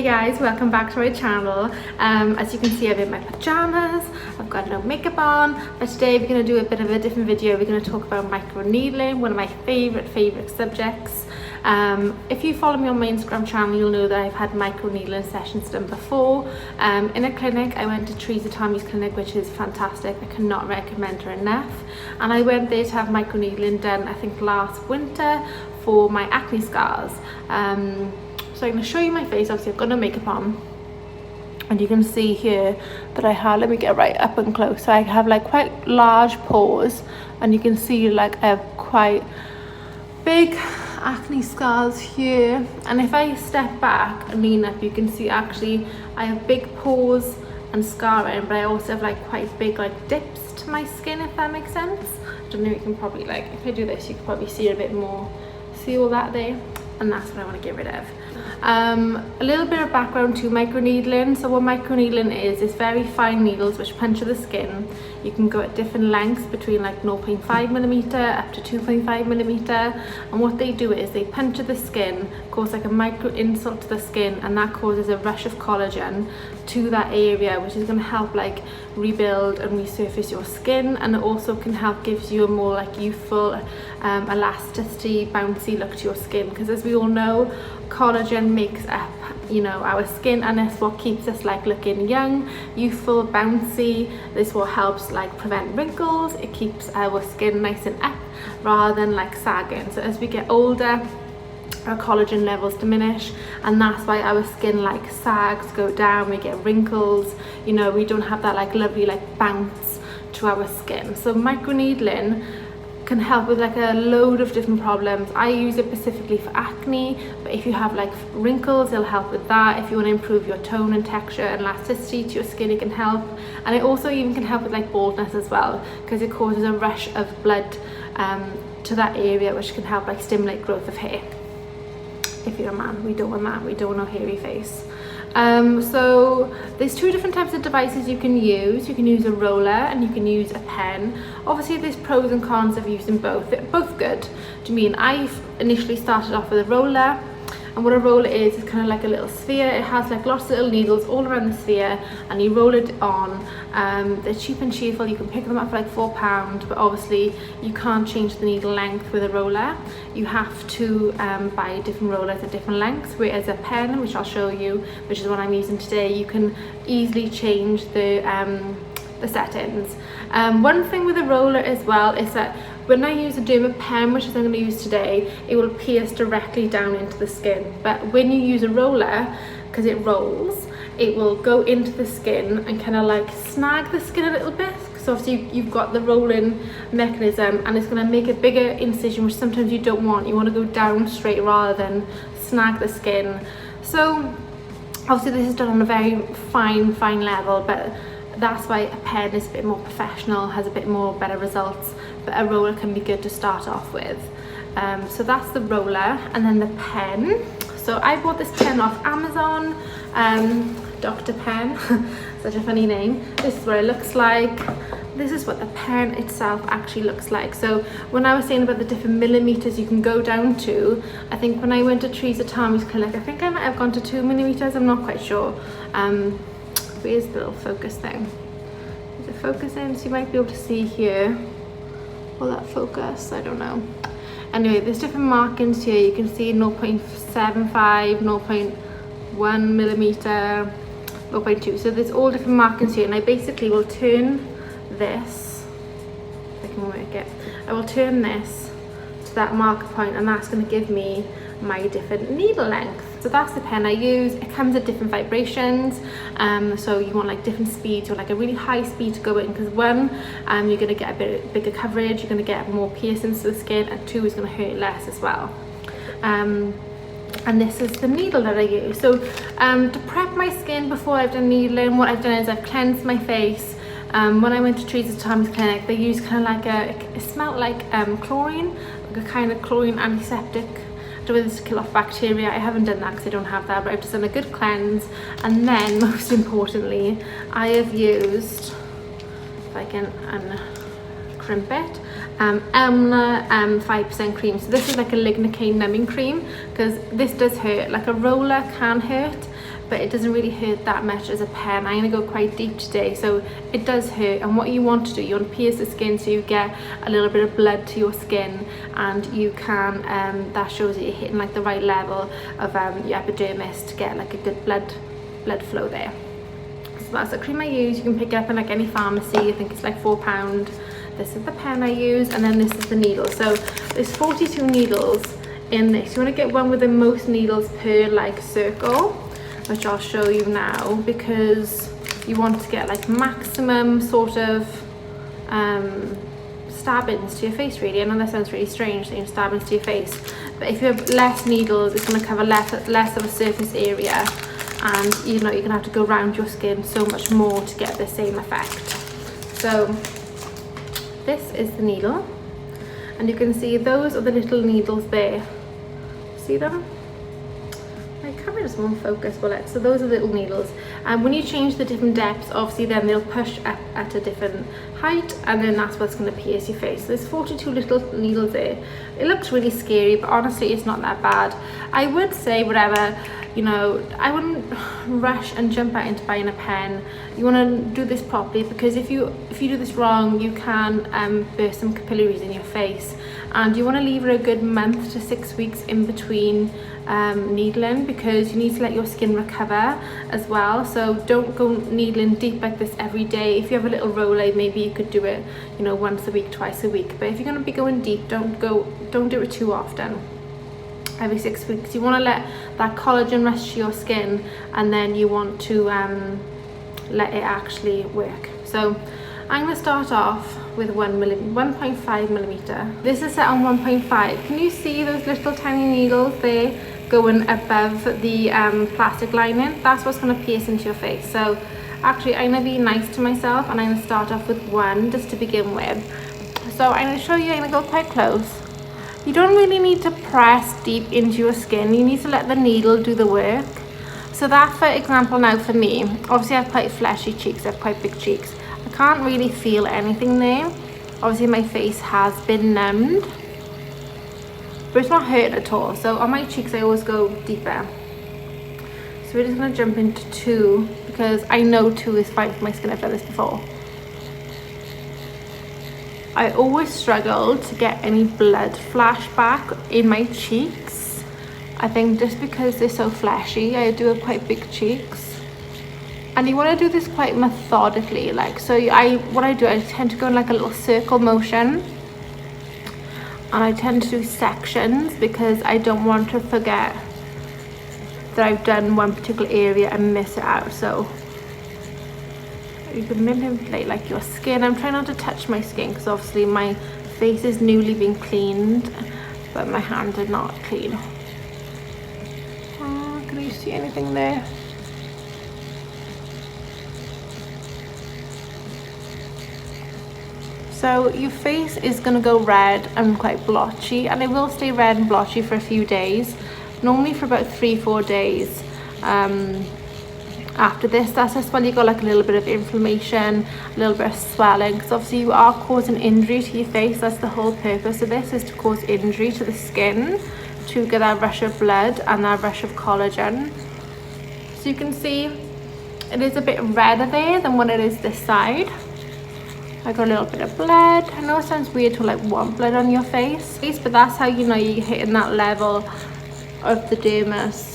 guys, welcome back to my channel. As you can see, I'm in my pajamas, I've got no makeup on, but today we're going to do a bit of a different video. We're going to talk about microneedling, one of my favorite subjects. If you follow me on my Instagram channel, you'll know that I've had microneedling sessions done before. In a clinic, I went to Teresa Tommy's clinic, which is fantastic. I cannot recommend her enough. And I went there to have microneedling done, I think last winter, for my acne scars. So I'm going to show you my face. Obviously I've got no makeup on, and you can see here that I have, let me get right up and close, so I have like quite large pores, and you can see like I have quite big acne scars here. And if I step back and lean up, you can see actually I have big pores and scarring, but I also have like quite big like dips to my skin, if that makes sense. I don't know, you can probably, like, if I do this you can probably see it a bit more. See all that there? And that's what I want to get rid of. A little bit of background to microneedling. So what microneedling is very fine needles which puncture the skin. You can go at different lengths between like 0.5mm up to 2.5mm, and what they do is they puncture the skin, cause like a micro insult to the skin, and that causes a rush of collagen to that area, which is going to help like rebuild and resurface your skin, and it also can help gives you a more like youthful elasticity, bouncy look to your skin, because as we all know, collagen makes up, you know, our skin, and it's what keeps us like looking young, youthful, bouncy. This what helps like prevent wrinkles. It keeps our skin nice and up rather than like sagging. So as we get older, our collagen levels diminish, and that's why our skin like sags, go down, we get wrinkles, you know, we don't have that like lovely like bounce to our skin. So microneedling can help with like a load of different problems. I use it specifically for acne, but if you have like wrinkles, it'll help with that. If you want to improve your tone and texture and elasticity to your skin, it can help. And it also even can help with like baldness as well, because it causes a rush of blood to that area, which can help like stimulate growth of hair. If you're a man, we don't want that. We don't want a hairy face. So there's two different types of devices you can use. You can use a roller and you can use a pen. Obviously there's pros and cons of using both. They're both good. Do you mean I initially started off with a roller, and what a roller is kind of like a little sphere. It has like lots of little needles all around the sphere, and you roll it on. They're cheap and cheerful. You can pick them up for like £4, but obviously you can't change the needle length with a roller. You have to buy different rollers at different lengths, whereas a pen, which I'll show you, which is what I'm using today, you can easily change the settings. One thing with a roller as well is that when I use a Dermapen, which is I'm going to use today, it will pierce directly down into the skin. But when you use a roller, because it rolls, it will go into the skin and kind of like snag the skin a little bit. So obviously you've got the rolling mechanism, and it's going to make a bigger incision, which sometimes you don't want. You want to go down straight rather than snag the skin. So obviously this is done on a very fine level, but that's why a pen is a bit more professional, has a bit more better results, but a roller can be good to start off with. So that's the roller, and then the pen. So I bought this pen off Amazon, Dr. Pen, such a funny name. This is what it looks like. This is what the pen itself actually looks like. So when I was saying about the different millimeters you can go down to, I think when I went to Teresa Tommy's clinic, I think I might have gone to 2mm, I'm not quite sure. Where's the little focus thing? Is it focusing? So you might be able to see here. Will that focus? I don't know. Anyway, there's different markings here. You can see 0.75, 0.1mm, 0.2. So there's all different markings here, and I basically will turn this, if I can work it, I will turn this to that marker point, and that's going to give me my different needle length. So that's the pen I use. It comes at different vibrations, so you want like different speeds, or like a really high speed to go in, because one, you're going to get a bit bigger coverage, you're going to get more piercings to the skin, and two, is going to hurt less as well. And this is the needle that I use. So to prep my skin before I've done needling, what I've done is I've cleansed my face. When I went to Teresa Tommy's clinic, they used kind of like it smelled like chlorine, like a kind of chlorine antiseptic. I don't know if this to kill off bacteria. I haven't done that because I don't have that, but I've just done a good cleanse. And then most importantly, I have used, if I can crimp it, Elmna 5% cream. So this is like a lignocaine numbing cream, because this does hurt. Like a roller can hurt, but it doesn't really hurt that much as a pen. I'm going to go quite deep today, so it does hurt. And what you want to do, you want to pierce the skin so you get a little bit of blood to your skin, and you can that shows that you're hitting like the right level of your epidermis to get like a good blood flow there. So that's the cream I use. You can pick it up in like any pharmacy. I think it's like £4. This is the pen I use, and then this is the needle. So there's 42 needles in this. You want to get one with the most needles per like circle, which I'll show you now, because you want to get like maximum sort of stab-ins to your face really. I know that sounds really strange saying stab-ins to your face, but if you have less needles, it's going to cover less of a surface area, and you know, you're going to have to go around your skin so much more to get the same effect. So this is the needle, and you can see those are the little needles there. See them? My camera just won't focus, but so those are little needles, and when you change the different depths, obviously then they'll push up at a different height, and then that's what's going to pierce your face. There's 42 little needles there. It looks really scary, but honestly it's not that bad. I would say whatever, you know, I wouldn't rush and jump out into buying a pen. You want to do this properly, because if you do this wrong, you can burst some capillaries in your face, and you want to leave it a good month to 6 weeks in between needling, because you need to let your skin recover as well. So don't go needling deep like this every day. If you have a little roller, maybe you could do it, you know, once a week, twice a week, but if you're going to be going deep, don't do it too often. Every 6 weeks you want to let that collagen rest to your skin, and then you want to let it actually work. So I'm going to start off with 1.5 millimeter. This is set on 1.5. Can you see those little tiny needles there going above the plastic lining? That's what's going to pierce into your face. So actually I'm going to be nice to myself, and I'm going to start off with 1 just to begin with. So I'm going to show you. I'm going to go quite close. You don't really need to press deep into your skin. You need to let the needle do the work. So that, for example, now for me, obviously I have quite fleshy cheeks, I have quite big cheeks. I can't really feel anything there. Obviously my face has been numbed, but it's not hurting at all. So on my cheeks I always go deeper. So we're just going to jump into 2, because I know 2 is fine for my skin. I've done this before. I always struggle to get any blood flashback in my cheeks. I think just because they're so fleshy. I do have quite big cheeks, and you want to do this quite methodically. Like, so what I do, I tend to go in like a little circle motion, and I tend to do sections, because I don't want to forget that I've done one particular area and miss it out. So you can manipulate like your skin. I'm trying not to touch my skin, because obviously my face is newly been cleaned, but my hands are not clean. Oh, can you see anything there? So your face is going to go red and quite blotchy, and it will stay red and blotchy for a few days, normally for about 3-4 days. After this, that's just when you got like a little bit of inflammation, a little bit of swelling, because obviously you are causing injury to your face. That's the whole purpose of this, is to cause injury to the skin, to get that rush of blood and that rush of collagen. So you can see it is a bit redder there than what it is this side. I got a little bit of blood. I know it sounds weird to like want blood on your face, but that's how you know you're hitting that level of the dermis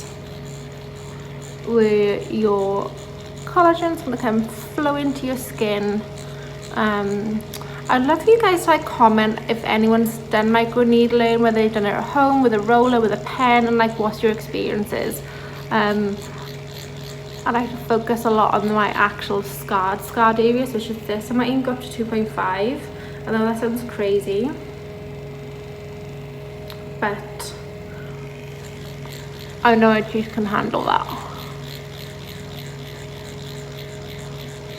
where your collagen's going to come flow into your skin. I'd love for you guys to like comment if anyone's done microneedling, whether they've done it at home with a roller, with a pen, and like what's your experiences. I like to focus a lot on my actual scarred areas, which is this. I might even go up to 2.5. I know that sounds crazy, but I know my teeth can handle that.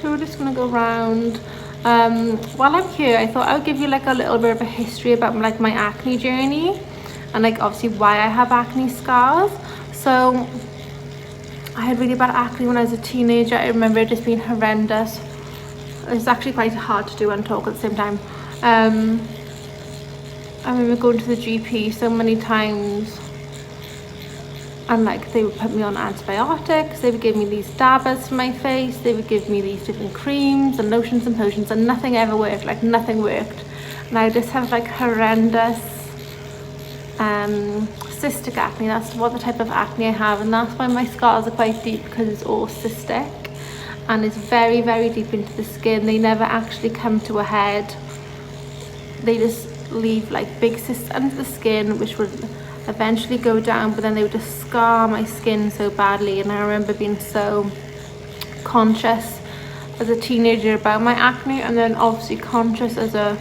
So we're just gonna go around. While I'm here, I thought I would give you like a little bit of a history about like my acne journey, and like obviously why I have acne scars. So I had really bad acne when I was a teenager. I remember it just being horrendous. It's actually quite hard to do and talk at the same time. I remember going to the GP so many times, and like they would put me on antibiotics, they would give me these dabbers for my face, they would give me these different creams and lotions and potions, and nothing ever worked, like nothing worked. And I just have like horrendous cystic acne. That's what the type of acne I have, and that's why my scars are quite deep, because it's all cystic and it's very, very deep into the skin. They never actually come to a head. They just leave like big cysts under the skin, which would eventually go down, but then they would just scar my skin so badly. And I remember being so conscious as a teenager about my acne, and then obviously conscious as an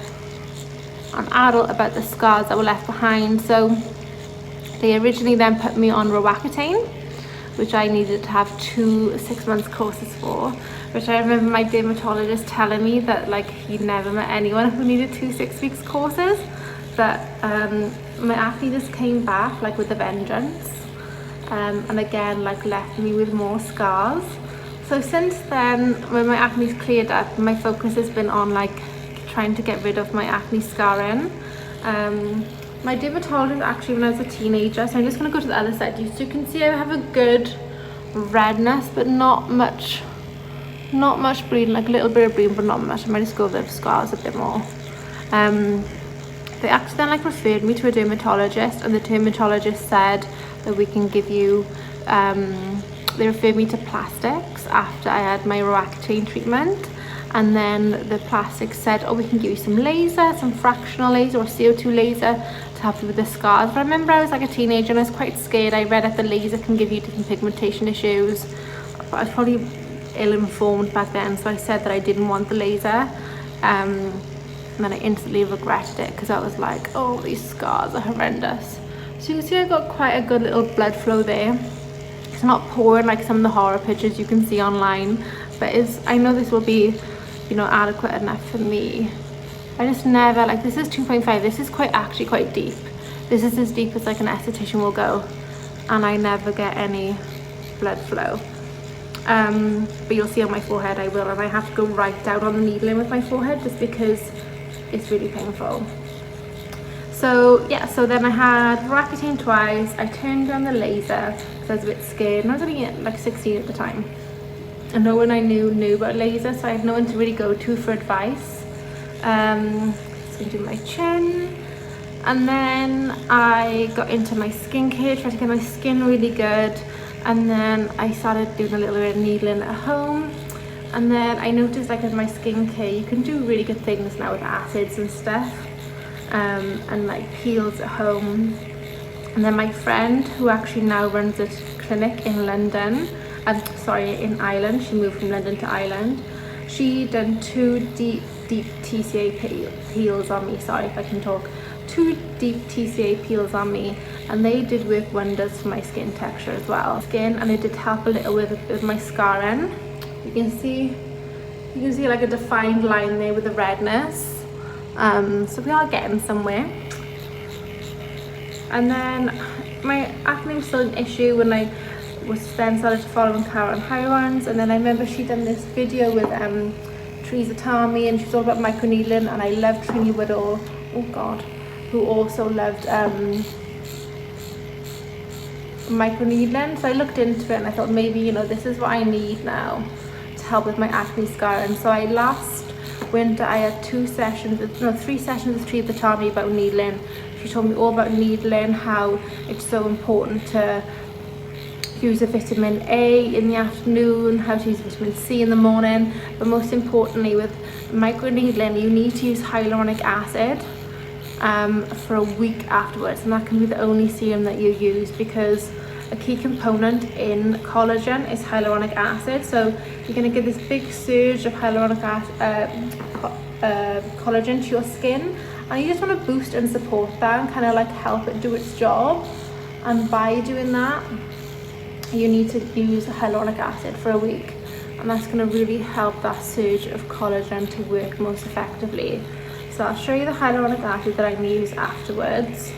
adult about the scars that were left behind. So they originally then put me on Roaccutane, which I needed to have 2 6-month courses for, which I remember my dermatologist telling me that like he'd never met anyone who needed 2 6-week courses. But my acne just came back like with a vengeance, and again like left me with more scars. So since then, when my acne's cleared up, my focus has been on like trying to get rid of my acne scarring. My dermatologist actually, when I was a teenager, so I'm just going to go to the other side. So you can see I have a good redness, but not much bleeding, like a little bit of bleeding, but not much. I might just go over the scars a bit more. They actually then like referred me to a dermatologist, and the dermatologist said that we can give you, they referred me to plastics after I had my Roaccutane treatment. And then the plastics said, oh, we can give you some laser, some fractional laser or CO2 laser to help you with the scars. But I remember I was like a teenager and I was quite scared. I read that the laser can give you different pigmentation issues, but I was probably ill-informed back then, so I said that I didn't want the laser. And then I instantly regretted it, because I was like, oh, these scars are horrendous. So you can see I got quite a good little blood flow there. It's not pouring like some of the horror pictures you can see online, but I know this will be, you know, adequate enough for me. I just never, like, this is 2.5, this is actually quite deep. This is as deep as like an esthetician will go, and I never get any blood flow. But you'll see on my forehead I will, and I have to go right down on the needling with my forehead just because it's really painful. So yeah, so then I had Roaccutane twice. I turned down the laser because I was a bit scared, and I was only like 16 at the time, and no one I knew about laser, so I had no one to really go to for advice. So I'm do my chin, and then I got into my skincare, tried to get my skin really good, and then I started doing a little bit of needling at home. And then I noticed like with my skincare, you can do really good things now with acids and stuff, and like peels at home. And then my friend, who actually now runs a clinic in London, in Ireland, she moved from London to Ireland. She done 2 deep TCA peels on me, sorry if I can talk, 2 deep TCA peels on me, and they did work wonders for my skin texture as well. And it did help a little with my scarring. You can see like a defined line there with the redness. So we are getting somewhere. And then my acne was still an issue when I was then started following Karen Hirons, and then I remember she done this video with Teresa Tarmy, and she's all about microneedling, and I loved Trini Woodall, oh god, who also loved microneedling. So I looked into it and I thought, maybe, you know, this is what I need now to help with my acne scarring. So last winter I had 3 sessions with Teresa Tarmy about needling. She told me all about needling, how it's so important to use a vitamin A in the afternoon, how to use vitamin C in the morning, but most importantly with microneedling you need to use hyaluronic acid for a week afterwards, and that can be the only serum that you use, because a key component in collagen is hyaluronic acid. So you're going to get this big surge of hyaluronic acid, collagen to your skin, and you just want to boost and support that and kind of like help it do its job. And by doing that, you need to use hyaluronic acid for a week, and that's going to really help that surge of collagen to work most effectively. So I'll show you the hyaluronic acid that I use afterwards.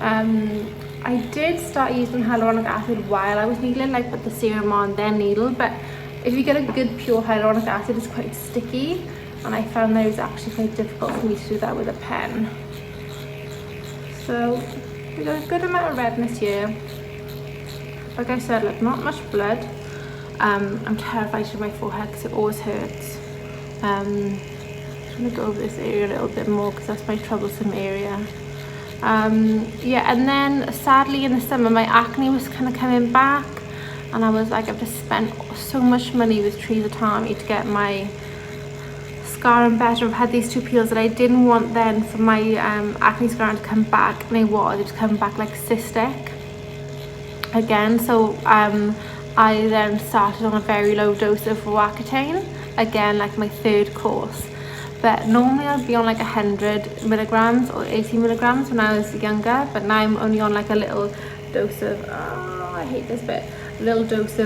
I did start using hyaluronic acid while I was needling, like put the serum on then needle, but if you get a good pure hyaluronic acid, it's quite sticky, and I found that it was actually quite difficult for me to do that with a pen. So we got a good amount of redness here. Like I said, like not much blood. I'm terrified to my forehead because it always hurts. I'm gonna go over this area a little bit more because that's my troublesome area. Yeah, and then sadly in the summer my acne was kind of coming back, and I was like, I've just spent so much money with Dermapen to get my scarring better. I've had these 2 peels that I didn't want then for my acne scarring to come back, and it's come back like cystic again. So I then started on a very low dose of Roaccutane, again like my 3rd course. But normally I'd be on like 100 milligrams or 80 milligrams when I was younger, but now I'm only on like a little dose of, oh, I hate this bit, a little dose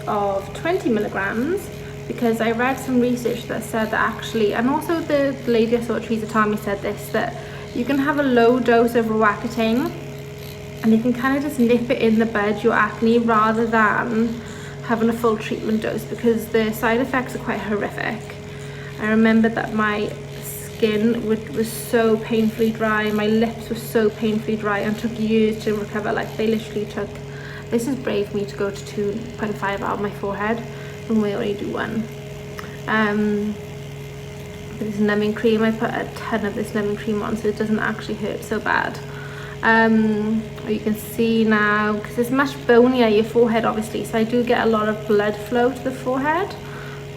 of 20 milligrams, because I read some research that said that actually, and also the lady I saw at Dermapen said this, that you can have a low dose of Roaccutane and you can kind of just nip it in the bud, your acne, rather than having a full treatment dose, because the side effects are quite horrific. I remember that my skin was so painfully dry, my lips were so painfully dry, and took years to recover. Like they literally took, this is brave me to go to 2.5 out of my forehead when we only do 1. This numbing cream, I put a ton of this numbing cream on so it doesn't actually hurt so bad. You can see now, because it's much bonier, your forehead obviously, so I do get a lot of blood flow to the forehead.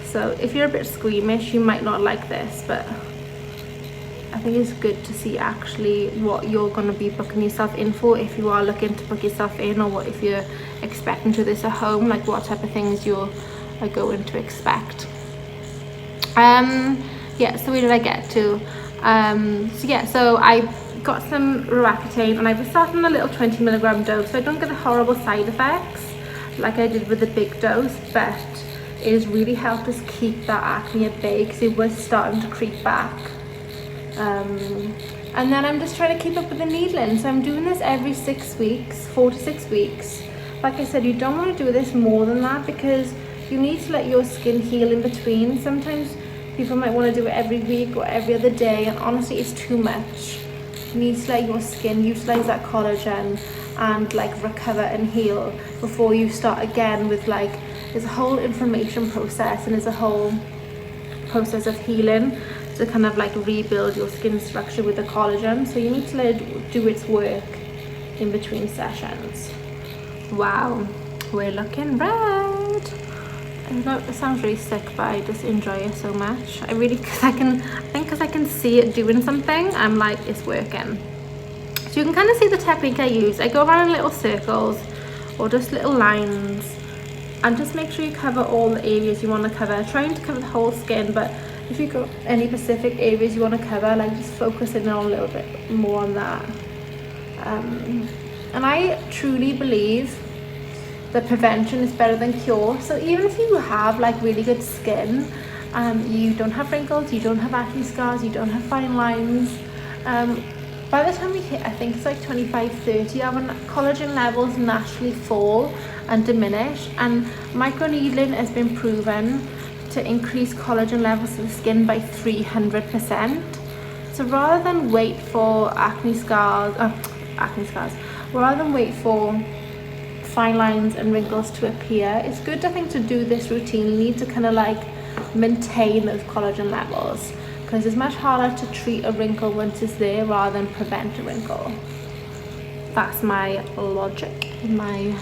So if you're a bit squeamish, you might not like this, but I think it's good to see actually what you're going to be booking yourself in for, if you are looking to book yourself in, or what if you're expecting to do this at home, like what type of things you're going to expect. Yeah, so where did I get to? So yeah, so I got some Roaccutane, and I was starting on a little 20 milligram dose, so I don't get the horrible side effects like I did with the big dose, but it has really helped us keep that acne at bay because it was starting to creep back. And then I'm just trying to keep up with the needling, so I'm doing this every 6 weeks, 4 to 6 weeks. Like I said, you don't want to do this more than that because you need to let your skin heal in between. Sometimes people might want to do it every week or every other day, and honestly it's too much. You need to let your skin utilize that collagen and like recover and heal before you start again with like, there's a whole inflammation process and there's a whole process of healing to kind of like rebuild your skin structure with the collagen. So you need to let it do its work in between sessions. Wow, we're looking red. I know it sounds really sick, but I just enjoy it so much. I think because I can see it doing something, I'm like, it's working. So you can kind of see the technique I use. I go around in little circles or just little lines, and just make sure you cover all the areas you want to cover. Trying to cover the whole skin, but if you've got any specific areas you want to cover, like just focus in on a little bit more on that. And I truly believe that prevention is better than cure. So even if you have like really good skin, you don't have wrinkles, you don't have acne scars, you don't have fine lines, by the time you hit, I think it's like 25-30, our collagen levels naturally fall and diminish, and microneedling has been proven to increase collagen levels in the skin by 300%. So rather than wait for rather than wait for fine lines and wrinkles to appear, it's good, I think, to do this routinely to kind of like maintain those collagen levels, because it's much harder to treat a wrinkle once it's there rather than prevent a wrinkle. That's my logic, my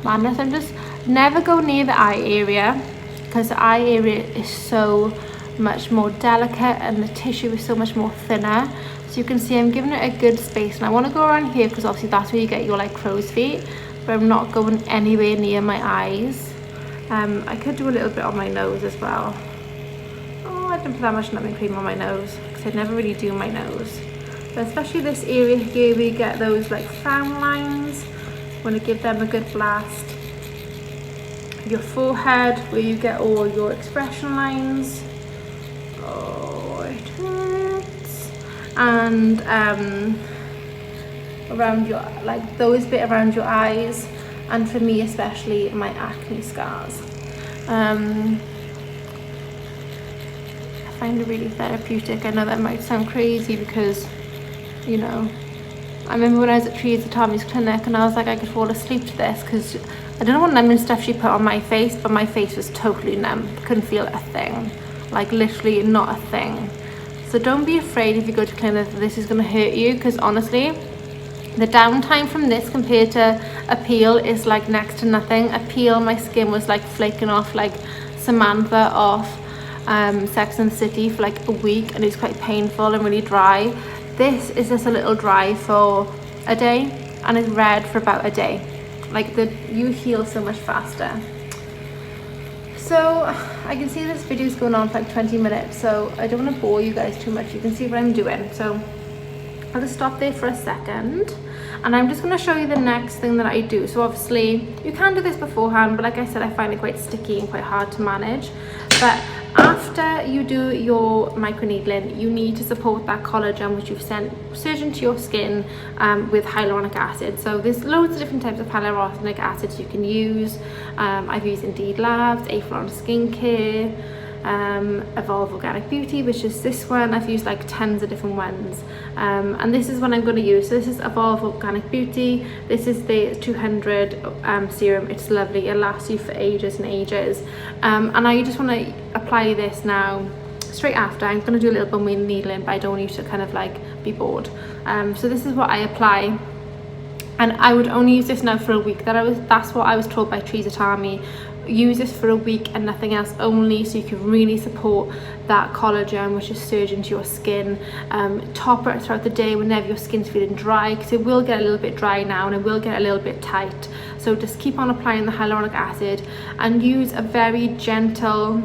madness. I'm just never go near the eye area, because the eye area is so much more delicate and the tissue is so much more thinner. So you can see I'm giving it a good space, and I want to go around here because obviously that's where you get your like crow's feet, but I'm not going anywhere near my eyes. I could do a little bit on my nose as well. Oh, I didn't put that much numbing cream on my nose because I never really do my nose. But especially this area here where you get those like frown lines, want to give them a good blast. Your forehead where you get all your expression lines. Oh, it hurts. And around your, like those bit around your eyes, and for me especially my acne scars. I find it really therapeutic. I know that might sound crazy because, you know, I remember when I was at Teresa Tommy's clinic and I was like, I could fall asleep to this because I don't know what numbing stuff she put on my face, but my face was totally numb. Couldn't feel a thing. Like literally not a thing. So don't be afraid if you go to clinic that this is going to hurt you, because honestly, the downtime from this compared to a peel is like next to nothing. A peel, my skin was like flaking off like Samantha off Sex and the City for like a week, and it's quite painful and really dry. This is just a little dry for a day and it's red for about a day. Like you heal so much faster. So I can see this video is going on for like 20 minutes, so I don't want to bore you guys too much. You can see what I'm doing, so I'll just stop there for a second and I'm just going to show you the next thing that I do. So obviously you can do this beforehand, but like I said, I find it quite sticky and quite hard to manage. But after you do your microneedling, you need to support that collagen which you've sent surging to your skin with hyaluronic acid. So there's loads of different types of hyaluronic acids you can use. I've used Indeed Labs, A4 Skincare, Evolve Organic Beauty, which is this one. I've used like tons of different ones, and this is what I'm going to use. So this is Evolve Organic Beauty. This is the 200 serum. It's lovely. It lasts you for ages and ages, and I just want to apply this now straight after. I'm going to do a little bit more needling, but I don't want you to kind of like be bored. So this is what I apply, and I would only use this now for a week. That's what I was told by Teresa Tommy. Use this for a week and nothing else only, so you can really support that collagen which is surging to your skin. Top it throughout the day whenever your skin's feeling dry, because it will get a little bit dry now and it will get a little bit tight. So just keep on applying the hyaluronic acid and use a very gentle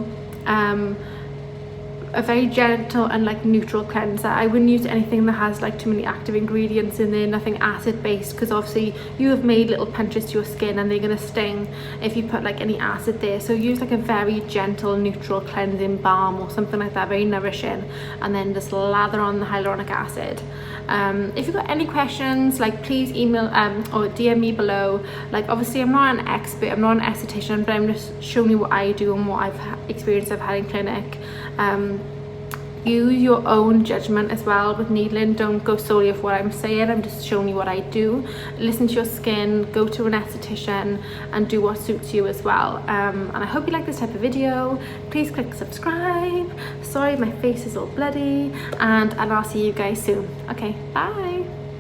and like neutral cleanser. I wouldn't use anything that has like too many active ingredients in there, nothing acid based, because obviously you have made little punches to your skin and they're going to sting if you put like any acid there. So use like a very gentle neutral cleansing balm or something like that, very nourishing, and then just lather on the hyaluronic acid. If you've got any questions, like please email or DM me below. Like obviously I'm not an expert, I'm not an esthetician, but I'm just showing you what I do and what experience I've had in clinic. Use your own judgment as well with needling. Don't go solely off what I'm saying. I'm just showing you what I do. Listen to your skin, go to an esthetician and do what suits you as well. And I hope you like this type of video. Please click subscribe. Sorry my face is all bloody, and I'll see you guys soon. Okay, bye.